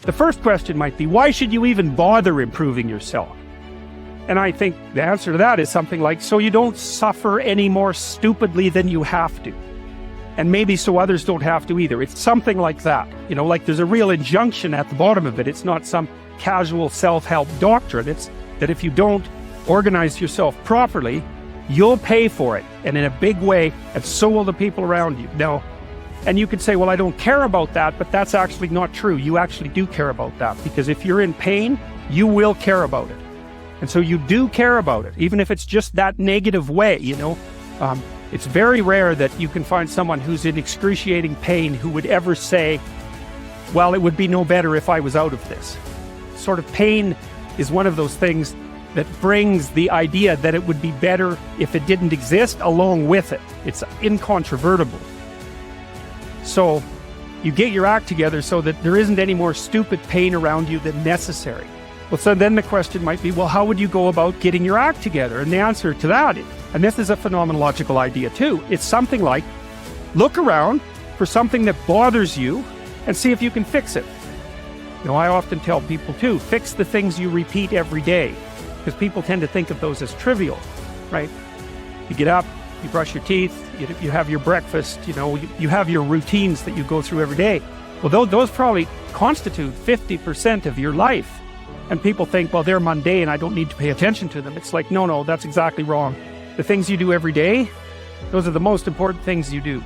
The first question might be, why should you even bother improving yourself? And I think the answer to that is something like, so you don't suffer any more stupidly than you have to. And maybe so others don't have to either. It's something like that. Like there's a real injunction at the bottom of it. It's not some casual self-help doctrine. It's that if you don't organize yourself properly, you'll pay for it, and in a big way, and so will the people around you. Now, and you could say, well, I don't care about that, but that's actually not true. You actually do care about that, because if you're in pain, you will care about it. And so you do care about it, even if it's just that negative way, It's very rare that you can find someone who's in excruciating pain who would ever say, well, it would be no better if I was out of this. Sort of pain is one of those things that brings the idea that it would be better if it didn't exist along with it. It's incontrovertible. So you get your act together so that there isn't any more stupid pain around you than necessary. Well, so then the question might be, well, how would you go about getting your act together? And the answer to that, and this is a phenomenological idea too, it's something like, look around for something that bothers you and see if you can fix it. I often tell people too, fix the things you repeat every day, because people tend to think of those as trivial, right? You get up, you brush your teeth, you have your breakfast, you have your routines that you go through every day. Well, those probably constitute 50% of your life. And people think, well, they're mundane, I don't need to pay attention to them. It's like, no, that's exactly wrong. The things you do every day, those are the most important things you do.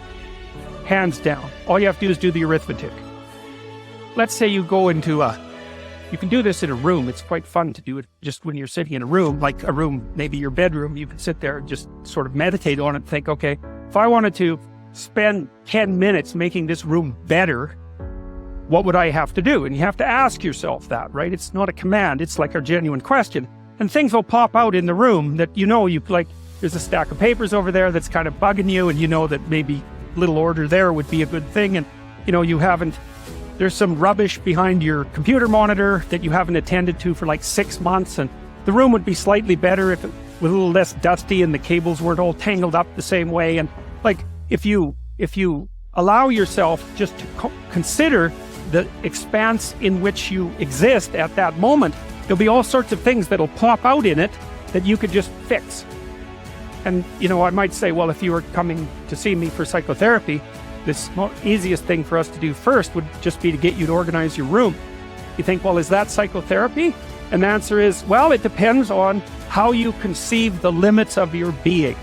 Hands down. All you have to do is do the arithmetic. Let's say you go into you can do this in a room. It's quite fun to do it just when you're sitting in a room, like a room, maybe your bedroom. You can sit there and just sort of meditate on it and think, okay, if I wanted to spend 10 minutes making this room better, what would I have to do? And you have to ask yourself that, right? It's not a command. It's like a genuine question. And things will pop out in the room that you like, there's a stack of papers over there that's kind of bugging you, and that maybe little order there would be a good thing. And, there's some rubbish behind your computer monitor that you haven't attended to for like 6 months, and the room would be slightly better if it was a little less dusty and the cables weren't all tangled up the same way. And like, if you allow yourself just to consider the expanse in which you exist at that moment, there'll be all sorts of things that'll pop out in it that you could just fix. And, I might say, well, if you were coming to see me for psychotherapy, this easiest thing for us to do first would just be to get you to organize your room. You think, well, is that psychotherapy? And the answer is, well, it depends on how you conceive the limits of your being.